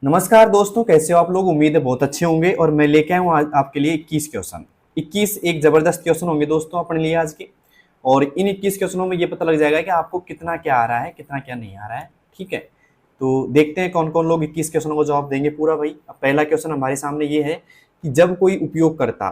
नमस्कार दोस्तों, कैसे हो आप लोग। उम्मीद है बहुत अच्छे होंगे। और मैं लेके आया हूँ आज आपके लिए 21 क्वेश्चन। 21 एक जबरदस्त क्वेश्चन होंगे दोस्तों अपने लिए आज के। और इन 21 क्वेश्चनों में ये पता लग जाएगा कि आपको कितना क्या आ रहा है, कितना क्या नहीं आ रहा है। ठीक है, तो देखते हैं कौन कौन लोग 21 क्वेश्चनों को जवाब देंगे पूरा भाई। अब पहला क्वेश्चन हमारे सामने ये है कि जब कोई उपयोगकर्ता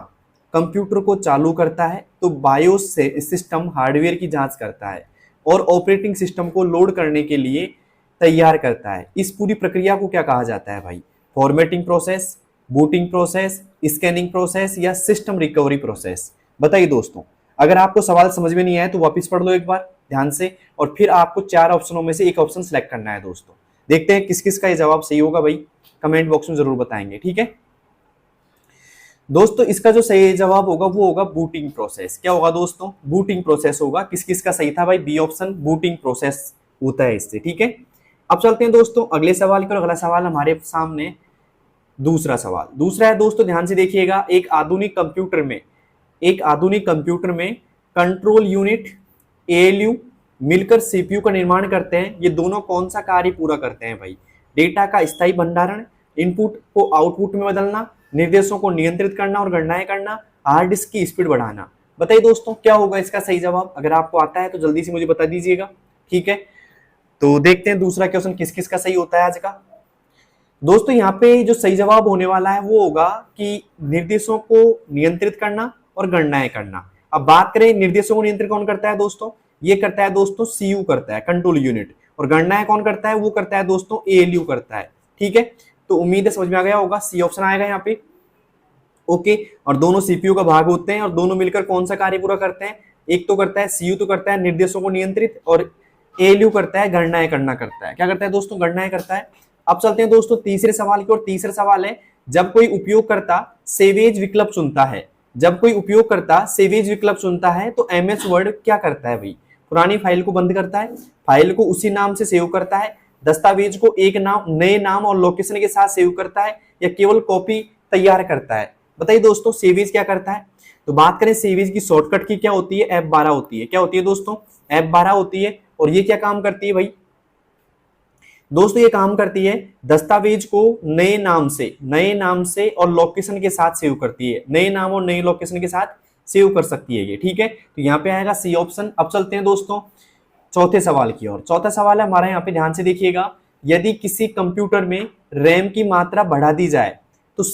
कंप्यूटर को चालू करता है तो बायोस से सिस्टम हार्डवेयर की जांच करता है और ऑपरेटिंग सिस्टम को लोड करने के लिए तैयार करता है। इस पूरी प्रक्रिया को क्या कहा जाता है भाई? Formatting process, booting process, scanning process या सिस्टम रिकवरी प्रोसेस? बताइए दोस्तों। अगर आपको सवाल समझ में नहीं आया तो वापस पढ़ लो एक बार ध्यान से, और फिर आपको 4 ऑप्शनों में से एक ऑप्शन सेलेक्ट करना है दोस्तों। देखते हैं किस किस का ये जवाब सही होगा भाई, कमेंट बॉक्स में जरूर बताएंगे। ठीक है दोस्तों, इसका जो सही जवाब होगा वो होगा बूटिंग प्रोसेस। क्या होगा दोस्तों? बूटिंग प्रोसेस होगा। किस किस का सही था भाई? बी ऑप्शन, बूटिंग प्रोसेस होता है इससे। ठीक है, अब चलते हैं दोस्तों अगले सवाल की। और अगला सवाल हमारे सामने दूसरा सवाल दूसरा है दोस्तों, ध्यान से देखिएगा। एक आधुनिक कंप्यूटर में कंट्रोल यूनिट, एएलयू मिलकर सीपीयू का निर्माण करते हैं। ये दोनों कौन सा कार्य पूरा करते हैं भाई? डेटा का स्थायी भंडारण, इनपुट को आउटपुट में बदलना, निर्देशों को नियंत्रित करना और गणनाएं करना, हार्ड डिस्क की स्पीड बढ़ाना। बताइए दोस्तों क्या होगा इसका सही जवाब? अगर आपको आता है तो जल्दी से मुझे बता दीजिएगा। ठीक है, तो देखते हैं दूसरा क्वेश्चन किस किस का सही होता है आज का। दोस्तों यहाँ पे जो सही जवाब होने वाला है वो होगा कि निर्देशों को नियंत्रित करना और गणनाएं करना। अब बात करें निर्देशों को नियंत्रित कौन करता है दोस्तों? ये करता है दोस्तों सीयू करता है, कंट्रोल यूनिट। और गणनाएं कौन करता है? वो करता है दोस्तों एएलयू करता है। ठीक है, तो उम्मीद है समझ में आ गया होगा। सी ऑप्शन आएगा यहाँ पे। ओके, और दोनों सीपीयू का भाग होते हैं और दोनों मिलकर कौन सा कार्य पूरा करते हैं? एक तो करता है सीयू, तो करता है निर्देशों को नियंत्रित, और एएलयू करता है गणनाएं करना करता है। क्या करता है दोस्तों? गणनाएं करता है। अब चलते हैं दोस्तों तीसरे सवाल की ओर। तीसरा सवाल है, जब कोई उपयोगकर्ता सेवेज विकल्प चुनता है, जब कोई उपयोगकर्ता सेवेज विकल्प चुनता है तो एमएस वर्ड क्या करता है भाई? पुरानी फाइल को बंद करता है, फाइल को उसी नाम से सेव करता है, दस्तावेज को एक नाम, नए नाम और लोकेशन के साथ सेव करता है, या केवल कॉपी तैयार करता है? बताइए दोस्तों सेवेज क्या करता है। तो बात करें सेवेज की शॉर्टकट की, क्या होती है? F12 होती है। क्या होती है दोस्तों? F12 होती है। और ये क्या काम करती है भाई दोस्तों? ये काम करती है दस्तावेज को नए नाम से और लोकेशन के साथ सेव करती है। नए नाम और नए लोकेशन के साथ सेव कर सकती है ये। ठीक है, तो यहाँ पे आएगा सी ऑप्शन। अब चलते हैं दोस्तों चौथे सवाल की ओर। चौथा सवाल है हमारा, यहाँ पे ध्यान से देखिएगा। यदि किसी कंप्यूटर में रैम की मात्रा बढ़ा दी जाए तो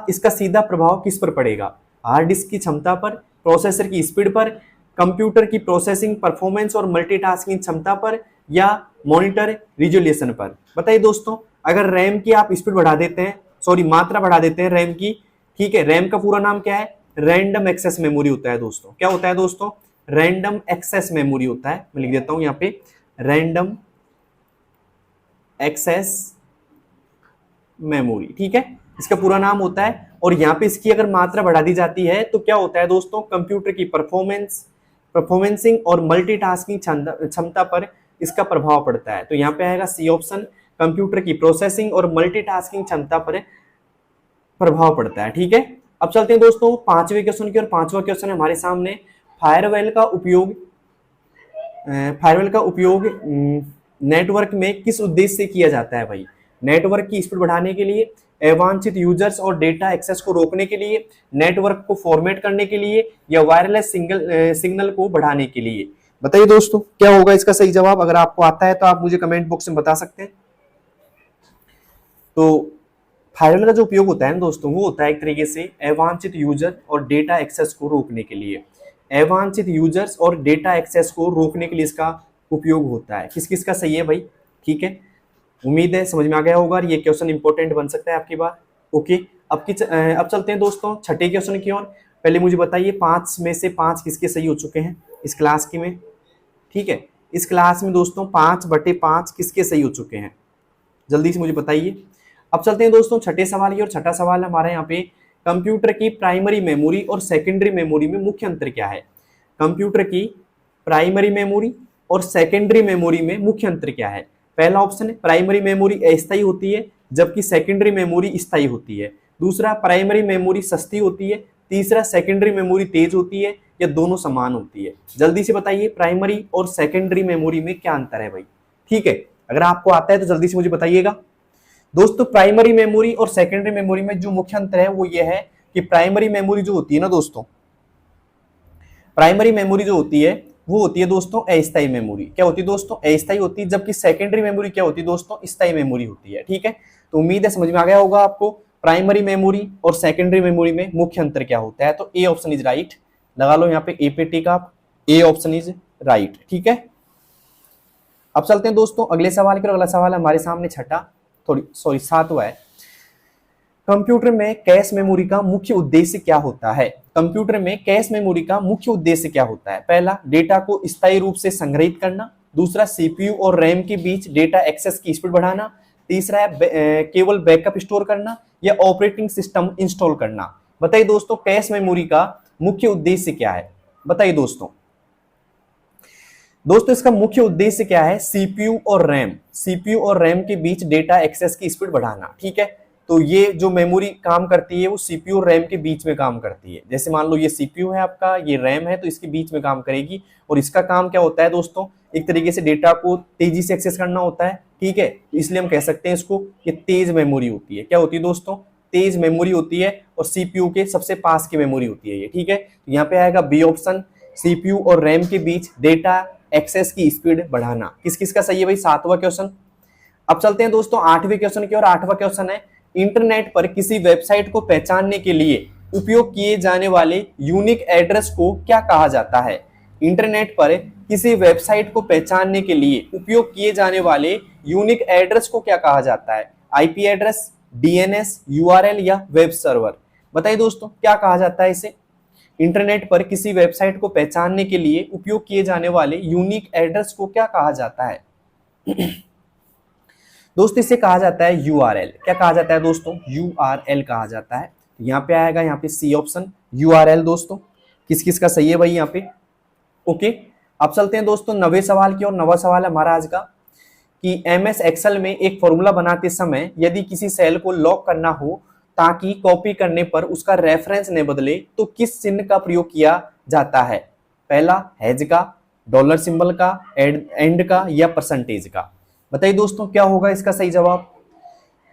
इसका सीधा प्रभाव किस पर पड़ेगा? हार्ड डिस्क की क्षमता पर, प्रोसेसर की स्पीड पर, कंप्यूटर की प्रोसेसिंग परफॉर्मेंस और मल्टीटास्किंग क्षमता पर, या मॉनिटर रिजोल्यूशन पर? बताइए दोस्तों, अगर रैम की आप स्पीड बढ़ा देते हैं, सॉरी मात्रा बढ़ा देते हैं रैम की। ठीक है, रैम का पूरा नाम क्या है? रैंडम एक्सेस मेमोरी होता है दोस्तों। क्या होता है दोस्तों? रैंडम एक्सेस मेमोरी होता है। मैं लिख देता हूं यहाँ पे, रैंडम एक्सेस मेमोरी। ठीक है, इसका पूरा नाम होता है। और यहाँ पे इसकी अगर मात्रा बढ़ा दी जाती है तो क्या होता है दोस्तों? कंप्यूटर की परफॉर्मेंसिंग और मल्टीटास्किंग क्षमता पर इसका प्रभाव पड़ता है। तो यहाँ पे आएगा सी ऑप्शन, कंप्यूटर की प्रोसेसिंग और मल्टीटास्किंग क्षमता पर प्रभाव पड़ता है। ठीक है, अब चलते हैं दोस्तों पांचवें क्वेश्चन की। और पांचवा क्वेश्चन है हमारे सामने, फायरवॉल का उपयोग नेटवर्क में किस उद्देश्य से किया जाता है भाई? नेटवर्क की स्पीड बढ़ाने के लिए, अवांछित यूजर्स और डेटा एक्सेस को रोकने के लिए, नेटवर्क को फॉर्मेट करने के लिए, या वायरलेस सिग्नल को बढ़ाने के लिए? बताइए दोस्तों क्या होगा इसका सही जवाब? अगर आपको आता है तो आप मुझे कमेंट बॉक्स में बता सकते हैं। तो फायरवॉल का जो उपयोग होता है ना दोस्तों, वो होता है एक तरीके से अवांछित यूजर और डेटा एक्सेस को रोकने के लिए। अवांछित यूजर्स और डेटा एक्सेस को रोकने के लिए इसका उपयोग होता है। किस किस का सही है भाई? ठीक है, उम्मीद है समझ में आ गया होगा। ये क्वेश्चन इंपॉर्टेंट बन सकता है आपकी बार। ओके, अब चलते हैं दोस्तों छठे क्वेश्चन की ओर। पहले मुझे बताइए 5 में से 5 किसके सही हो चुके हैं इस क्लास की में? ठीक है, इस क्लास में दोस्तों 5/5 किसके सही हो चुके हैं? जल्दी से मुझे बताइए। अब चलते हैं दोस्तों छठे सवाल की। और छठा सवाल हमारे यहाँ पे, कंप्यूटर की प्राइमरी मेमोरी और सेकेंडरी मेमोरी में मुख्य अंतर क्या है? कंप्यूटर की प्राइमरी मेमोरी और सेकेंडरी मेमोरी में मुख्य अंतर क्या है? पहला ऑप्शन है प्राइमरी मेमोरी अस्थायी होती है जबकि सेकेंडरी मेमोरी स्थायी होती है। दूसरा, प्राइमरी मेमोरी सस्ती होती है। तीसरा, सेकेंडरी मेमोरी तेज होती है, या दोनों समान होती है? जल्दी से बताइए प्राइमरी और सेकेंडरी मेमोरी में क्या अंतर है भाई? ठीक है, अगर आपको आता है तो जल्दी से मुझे बताइएगा। दोस्तों प्राइमरी मेमोरी और सेकेंडरी मेमोरी में जो मुख्य अंतर है वो ये है कि प्राइमरी मेमोरी जो होती है ना दोस्तों, प्राइमरी मेमोरी जो होती है वो होती है दोस्तों अस्थायी मेमोरी। क्या होती है दोस्तों? अस्थायी होती है। जबकि सेकेंडरी मेमोरी क्या होती है दोस्तों? स्थायी मेमोरी होती है। ठीक है, तो उम्मीद है समझ में आ गया होगा आपको प्राइमरी मेमोरी और सेकेंडरी मेमोरी में मुख्य अंतर क्या होता है। तो ए ऑप्शन इज राइट, लगा लो यहाँ पे ए पे टिक आप, ए ऑप्शन इज राइट। ठीक है, अब चलते हैं दोस्तों अगले सवाल की। अगला सवाल हमारे सामने छठा, सातवां है। कंप्यूटर में कैश मेमोरी का मुख्य उद्देश्य क्या होता है? कंप्यूटर में कैश मेमोरी का मुख्य उद्देश्य क्या होता है? पहला, डेटा को स्थायी रूप से संग्रहित करना। दूसरा, सीपीयू और रैम के बीच डेटा एक्सेस की स्पीड बढ़ाना। तीसरा है केवल बैकअप स्टोर करना या ऑपरेटिंग सिस्टम इंस्टॉल करना। बताइए दोस्तों कैश मेमोरी का मुख्य उद्देश्य क्या है? बताइए दोस्तों। दोस्तों इसका मुख्य उद्देश्य क्या है? सीपीयू और रैम के बीच डेटा एक्सेस की स्पीड बढ़ाना। ठीक है, तो ये जो मेमोरी काम करती है वो सीपीयू और रैम के बीच में काम करती है। जैसे मान लो ये सीपीयू है आपका, ये रैम है, तो इसके बीच में काम करेगी। और इसका काम क्या होता है दोस्तों? एक तरीके से डेटा को तेजी से एक्सेस करना होता है। ठीक है, इसलिए हम कह सकते हैं इसको ये तेज मेमोरी होती है। क्या होती है दोस्तों? तेज मेमोरी होती है और सीपीयू के सबसे पास की मेमोरी होती है ये। ठीक है, तो यहाँ पे आएगा बी ऑप्शन, सीपीयू और रैम के बीच डेटा एक्सेस की स्पीड बढ़ाना। किस किस का सही है भाई? सातवां क्वेश्चन। अब चलते हैं दोस्तों आठवें क्वेश्चन की ओर। आठवां क्वेश्चन है, इंटरनेट पर किसी वेबसाइट को पहचानने के लिए उपयोग किए जाने वाले यूनिक एड्रेस को क्या कहा जाता है? इंटरनेट पर किसी वेबसाइट को पहचानने के लिए उपयोग किए जाने वाले यूनिक एड्रेस को क्या कहा जाता है? आईपी एड्रेस, डीएनएस, यूआरएल या वेब सर्वर? बताइए दोस्तों क्या कहा जाता है इसे? इंटरनेट पर किसी वेबसाइट को पहचानने के लिए उपयोग किए जाने वाले यूनिक एड्रेस को क्या कहा जाता है? दोस्तों इसे कहा जाता है यूआरएल। क्या कहा जाता है दोस्तों? यूआरएल कहा जाता है। यहाँ पे आएगा यहाँ पे सी ऑप्शन यूआरएल। दोस्तों किस किस का सही है भाई यहाँ पे? ओके, अब चलते हैं दोस्तों नवे सवाल की और। नवा सवाल है हमारा आज का कि एमएस एक्सेल में एक फॉर्मूला बनाते समय यदि किसी सेल को लॉक करना हो ताकि कॉपी करने पर उसका रेफरेंस न बदले तो किस चिन्ह का प्रयोग किया जाता है? पहला हैज का, डॉलर सिंबल का, एंड का या परसेंटेज का? बताइए दोस्तों क्या होगा इसका सही जवाब?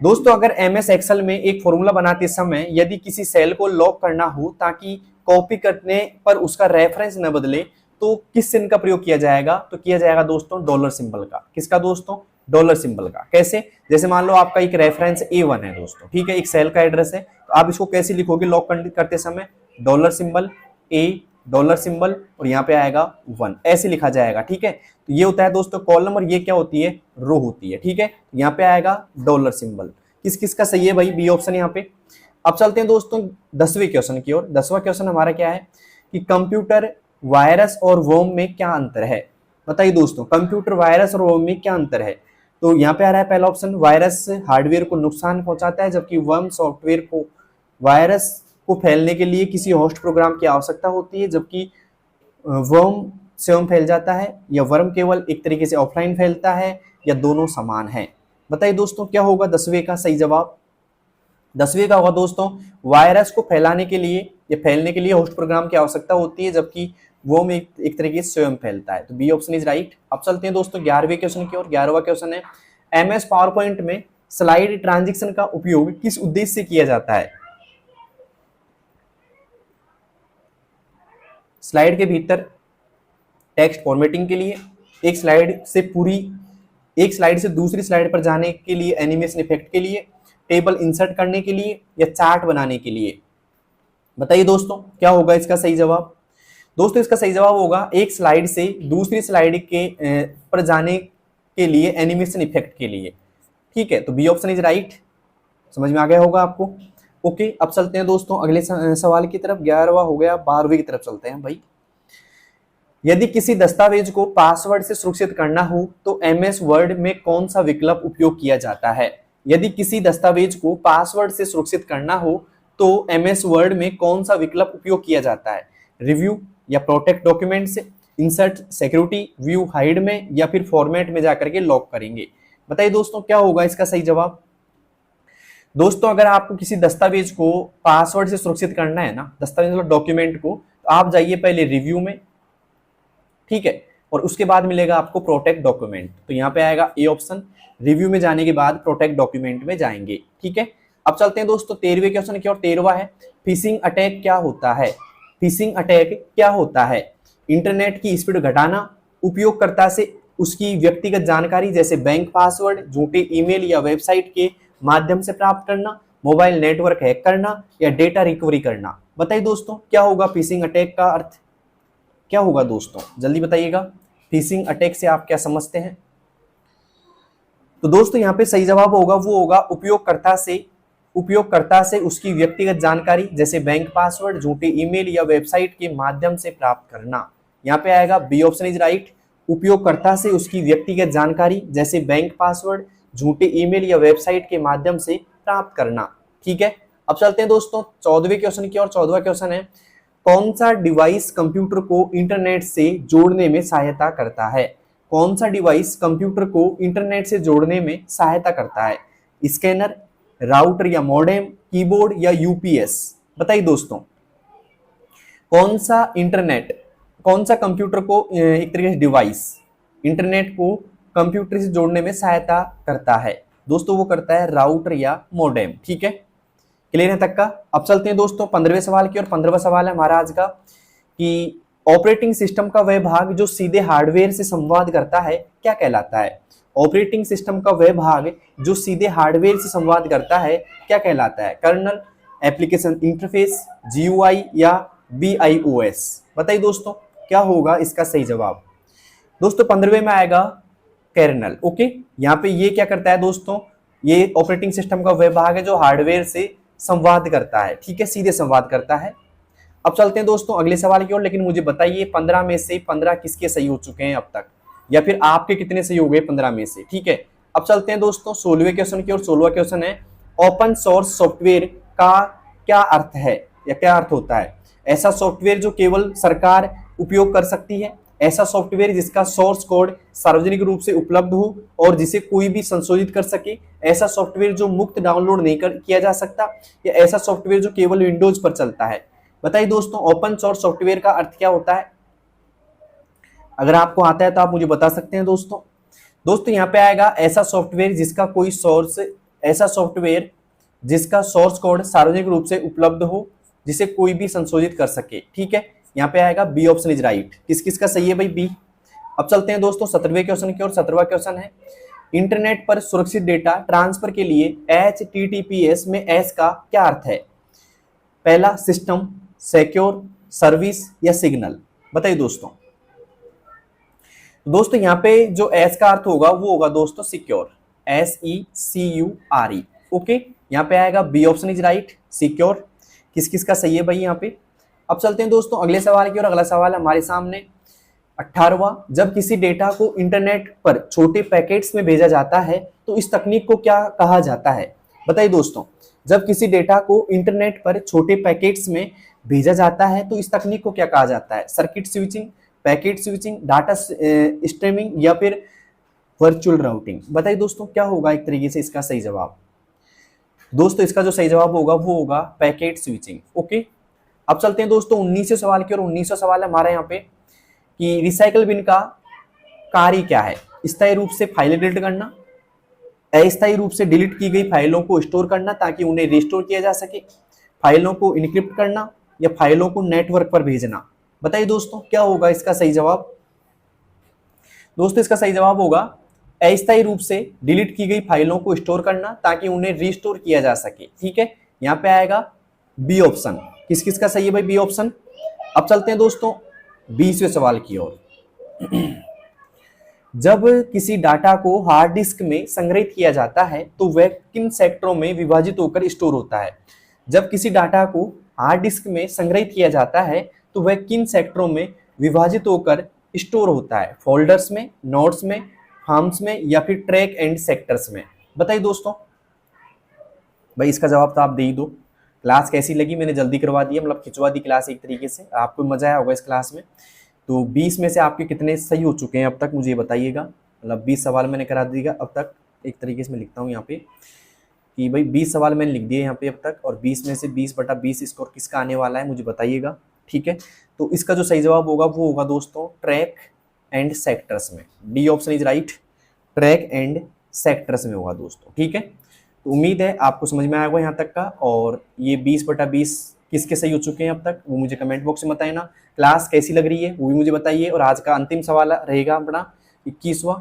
दोस्तों अगर एमएस एक्सेल में एक फॉर्मूला बनाते समय यदि किसी सेल को लॉक करना हो ताकि कॉपी करने पर उसका रेफरेंस न बदले तो किस चिन्ह का प्रयोग किया जाएगा? तो किया जाएगा दोस्तों डॉलर सिंबल का। किसका दोस्तों? डॉलर सिंबल का। कैसे? जैसे मान लो आपका एक रेफरेंस A1 है दोस्तों, ठीक है, एक सेल का एड्रेस है, तो आप इसको कैसे लिखोगे लॉक करते समय? Dollar symbol A, dollar symbol और यहाँ पे आएगा 1, ऐसे लिखा जाएगा। ठीक है, तो ये होता है दोस्तों कॉलम और ये क्या होती है? रो होती है। ठीक है, तो यहाँ पे आएगा डॉलर सिंबल। किस किस का सही है भाई? बी ऑप्शन यहाँ पे। अब चलते हैं दोस्तों 10वें क्वेश्चन की ओर। 10वां क्वेश्चन हमारा क्या है कि कंप्यूटर वायरस और वर्म में क्या अंतर है? बताइए दोस्तों कंप्यूटर वायरस और वर्म में क्या अंतर है? तो यहाँ पे आ रहा है पहला ऑप्शन, वायरस हार्डवेयर को नुकसान पहुंचाता है जबकि वर्म सॉफ्टवेयर को, वायरस को फैलने के लिए किसी होस्ट प्रोग्राम की आवश्यकता होती है जबकि वर्म स्वयं फैल जाता है, या वर्म केवल एक तरीके से ऑफलाइन फैलता है, या दोनों समान है? बताइए दोस्तों क्या होगा 10वें का सही जवाब? 10वें का होगा दोस्तों वायरस को फैलाने के लिए या फैलने के लिए होस्ट प्रोग्राम की आवश्यकता होती है जबकि वो में एक तरीके से स्वयं फैलता है। तो बी ऑप्शन इज राइट। अब चलते हैं दोस्तों 11वें क्वेश्चन की ओर। 11वां क्वेश्चन है एमएस पावर पॉइंट में स्लाइड ट्रांजिशन का उपयोग किस उद्देश्य से किया जाता है? स्लाइड के भीतर टेक्स्ट फॉर्मेटिंग के लिए, एक स्लाइड से दूसरी स्लाइड पर जाने के लिए, एनिमेशन इफेक्ट के लिए, टेबल इंसर्ट करने के लिए या चार्ट बनाने के लिए? बताइए दोस्तों क्या होगा इसका सही जवाब? दोस्तों इसका सही जवाब होगा एक स्लाइड से दूसरी स्लाइड के पर जाने के लिए, एनिमेशन इफेक्ट के लिए। ठीक है, तो बी ऑप्शन इज राइट। समझ में आ गया होगा आपको। ओके, अब चलते हैं दोस्तों अगले सवाल की तरफ। 11वां हो गया, 12वीं की तरफ चलते हैं भाई। यदि किसी दस्तावेज को पासवर्ड से सुरक्षित करना हो तो एमएस वर्ड में कौन सा विकल्प उपयोग किया जाता है? यदि किसी दस्तावेज को पासवर्ड से सुरक्षित करना हो तो एमएस वर्ड में कौन सा विकल्प उपयोग किया जाता है? रिव्यू या प्रोटेक्ट डॉक्यूमेंट से, इंसर्ट, सिक्योरिटी, व्यू, हाइड में या फिर फॉर्मेट में जाकर के लॉक करेंगे? बताइए दोस्तों क्या होगा इसका सही जवाब? दोस्तों अगर आपको किसी दस्तावेज को पासवर्ड से सुरक्षित करना है ना, दस्तावेज मतलब डॉक्यूमेंट को, तो आप जाइए पहले रिव्यू में, ठीक है, और उसके बाद मिलेगा आपको प्रोटेक्ट डॉक्यूमेंट। तो यहाँ पे आएगा ए ऑप्शन, रिव्यू में जाने के बाद प्रोटेक्ट डॉक्यूमेंट में जाएंगे। ठीक है, अब चलते हैं दोस्तों 13वें क्वेश्चन की और 13वां है फिशिंग अटैक क्या होता है। फिशिंग अटैक क्या होता है? इंटरनेट की स्पीड घटाना, उपयोगकर्ता से उसकी व्यक्तिगत जानकारी जैसे बैंक पासवर्ड, झूठे ईमेल या वेबसाइट के माध्यम से प्राप्त करना, मोबाइल नेटवर्क हैक करना या डेटा रिकवरी करना। बताइए दोस्तों क्या होगा फिशिंग अटैक का अर्थ क्या होगा दोस्तों, जल्दी बताइएगा। फिशिंग अटैक से आप क्या समझते हैं? तो दोस्तों यहाँ पे सही जवाब होगा वो होगा उपयोगकर्ता से उसकी व्यक्तिगत जानकारी जैसे बैंक पासवर्ड, झूठे ईमेल या वेबसाइट के माध्यम से प्राप्त करना। यहाँ पे आएगा बी ऑप्शन इज राइट। उपयोगकर्ता से उसकी व्यक्तिगत जानकारी जैसे बैंक पासवर्ड, झूठे ईमेल या वेबसाइट के माध्यम से प्राप्त करना। ठीक है, अब चलते हैं दोस्तों 14वें क्वेश्चन की और 14वां क्वेश्चन है कौन सा डिवाइस कंप्यूटर को इंटरनेट से जोड़ने में सहायता करता है? कौन सा डिवाइस कंप्यूटर को इंटरनेट से जोड़ने में सहायता करता है? स्कैनर, राउटर या मॉडेम, कीबोर्ड या यूपीएस। बताइए दोस्तों कौन सा कंप्यूटर को एक तरीके से डिवाइस इंटरनेट को कंप्यूटर से जोड़ने में सहायता करता है? दोस्तों वो करता है राउटर या मॉडेम। ठीक है, क्लियर है तक का। अब चलते हैं दोस्तों 15वें सवाल की और 15वां सवाल है हमारा आज का कि ऑपरेटिंग सिस्टम का वह भाग जो सीधे हार्डवेयर से संवाद करता है क्या कहलाता है? ऑपरेटिंग सिस्टम का वह भाग जो सीधे हार्डवेयर से संवाद करता है क्या कहलाता है? कर्नल, एप्लीकेशन इंटरफेस, जीयूआई या बीआईओएस। बताइए दोस्तों क्या होगा इसका सही जवाब। दोस्तों 15वें में आएगा कर्नल। ओके, यहाँ पे ये क्या करता है दोस्तों, ये ऑपरेटिंग सिस्टम का वह भाग है जो हार्डवेयर से संवाद करता है। ठीक है, सीधे संवाद करता है। अब चलते हैं दोस्तों अगले सवाल की ओर, लेकिन मुझे बताइए 15 में से 15 किसके सही हो चुके हैं अब तक, या फिर आपके कितने सही हो गए 15 में से। ठीक है, अब चलते हैं दोस्तों 16वें क्वेश्चन की और 16वां क्वेश्चन है ओपन सोर्स सॉफ्टवेयर का क्या अर्थ है या क्या अर्थ होता है? ऐसा सॉफ्टवेयर जो केवल सरकार उपयोग कर सकती है, ऐसा सॉफ्टवेयर जिसका सोर्स कोड सार्वजनिक रूप से उपलब्ध हो और जिसे कोई भी संशोधित कर सके, ऐसा सॉफ्टवेयर जो मुक्त डाउनलोड नहीं किया जा सकता, या ऐसा सॉफ्टवेयर जो केवल विंडोज पर चलता है। बताइए दोस्तों ओपन सोर्स सॉफ्टवेयर का अर्थ क्या होता है? अगर आपको आता है तो आप मुझे बता सकते हैं दोस्तों यहाँ पे आएगा ऐसा सॉफ्टवेयर जिसका सोर्स कोड सार्वजनिक रूप से उपलब्ध हो, जिसे कोई भी संशोधित कर सके। ठीक है, यहाँ पे आएगा बी ऑप्शन इज राइट। किस का सही है भाई? बी। अब चलते हैं दोस्तों 17वें क्वेश्चन की और 17वां क्वेश्चन है इंटरनेट पर सुरक्षित डेटा ट्रांसफर के लिए HTTPS में एस का क्या अर्थ है? पहला सिस्टम, सिक्योर, सर्विस या सिग्नल। बताइए दोस्तों यहाँ पे जो एस का अर्थ होगा वो होगा दोस्तों सिक्योर, SECURE। ओके, यहाँ पे आएगा B option is right, secure. किस का सही है भाई यहाँ पे? अब चलते हैं दोस्तों अगले सवाल की और अगला सवाल है हमारे सामने 18वां जब किसी डेटा को इंटरनेट पर छोटे पैकेट्स में भेजा जाता है तो इस तकनीक को क्या कहा जाता है? बताइए दोस्तों जब किसी डेटा को इंटरनेट पर छोटे पैकेट्स में भेजा जाता है तो इस तकनीक को क्या कहा जाता है? Circuit switching, packet switching, data streaming या फिर वर्चुअल राउटिंग। बताइए दोस्तों क्या होगा एक तरीके से इसका सही जवाब। दोस्तों इसका जो सही जवाब होगा वो होगा पैकेट स्विचिंग। ओके, अब चलते हैं दोस्तों 19वें सवाल की और 19वां सवाल है हमारा यहाँ पे कि रिसाइकल बिन का कार्य क्या है? स्थायी रूप से फाइलें डिलीट करना, अस्थायी रूप से डिलीट की गई फाइलों को स्टोर करना ताकि उन्हें रिस्टोर किया जा सके, फाइलों को इनक्रिप्ट करना या फाइलों को नेटवर्क पर भेजना। बताइए दोस्तों क्या होगा इसका सही जवाब। दोस्तों इसका सही जवाब होगा अस्थायी रूप से डिलीट की गई फाइलों को स्टोर करना ताकि उन्हें रिस्टोर किया जा सके। ठीक है, यहाँ पे आएगा बी ऑप्शन। किस का सही है भाई? B option. अब चलते हैं दोस्तों 20वें सवाल की ओर। जब किसी डाटा को हार्ड डिस्क में संग्रहित किया जाता है तो वह किन सेक्टरों में विभाजित होकर स्टोर होता है? जब किसी डाटा को हार्ड डिस्क में संग्रहित किया जाता है तो वह किन सेक्टरों में विभाजित होकर स्टोर होता है? फोल्डर्स में, नोट्स में, फॉर्म्स में या फिर ट्रैक एंड सेक्टर्स में। बताइए दोस्तों भाई इसका जवाब तो आप दे ही दो। क्लास कैसी लगी? मैंने जल्दी करवा दी, मतलब खिंचवा दी क्लास एक तरीके से, आपको मजा आया होगा इस क्लास में। तो 20 में से आपके कितने सही हो चुके हैं अब तक मुझे बताइएगा। मतलब 20 सवाल मैंने करा दिया अब तक, एक तरीके से मैं लिखता हूँ यहाँ पे कि भाई 20 सवाल मैंने लिख दिए यहाँ पे अब तक, और 20 में से 20/20 स्कोर किसका आने वाला है मुझे बताइएगा। ठीक है, तो इसका जो सही जवाब होगा वो होगा दोस्तों ट्रैक एंड सेक्टर्स में। D option is right, track and sectors में होगा दोस्तों। ठीक है, तो उम्मीद है आपको समझ में आया होगा यहाँ तक का। और ये 20/20 किसके सही हो चुके हैं अब तक वो मुझे कमेंट बॉक्स में बताए ना। क्लास कैसी लग रही है वो भी मुझे बताइए। और आज का अंतिम सवाल रहेगा अपना 21वां,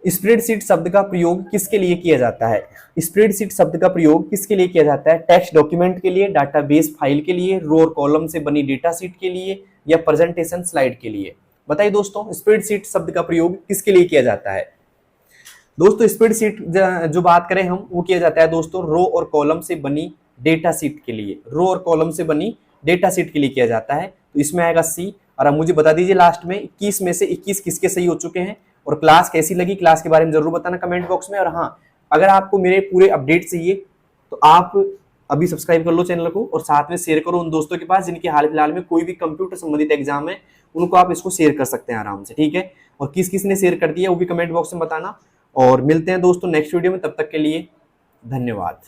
स्प्रेडशीट शब्द का प्रयोग किसके लिए किया जाता है? स्प्रेडशीट शब्द का प्रयोग किसके लिए किया जाता है? टेक्स्ट डॉक्यूमेंट के लिए, डाटाबेस फाइल के लिए, रो और कॉलम से बनी डेटा शीट के लिए, या प्रेजेंटेशन स्लाइड के लिए? बताइए दोस्तों, स्प्रेडशीट शब्द का प्रयोग किसके लिए किया जाता है? दोस्तों स्प्रेडशीट जो बात करें हम वो किया जाता है दोस्तों रो और कॉलम से बनी डेटा शीट के लिए। रो और कॉलम से बनी डेटा शीट के लिए किया जाता है। तो इसमें आएगा सी। और अब मुझे बता दीजिए लास्ट में 21 में से 21 किसके सही हो चुके हैं? और क्लास कैसी लगी, क्लास के बारे में जरूर बताना कमेंट बॉक्स में। और हाँ, अगर आपको मेरे पूरे अपडेट चाहिए तो आप अभी सब्सक्राइब कर लो चैनल को और साथ में शेयर करो उन दोस्तों के पास जिनके हाल फिलहाल में कोई भी कंप्यूटर संबंधित एग्जाम है, उनको आप इसको शेयर कर सकते हैं आराम से। ठीक है, और किस किस ने शेयर कर दिया वो भी कमेंट बॉक्स में बताना। और मिलते हैं दोस्तों नेक्स्ट वीडियो में, तब तक के लिए धन्यवाद।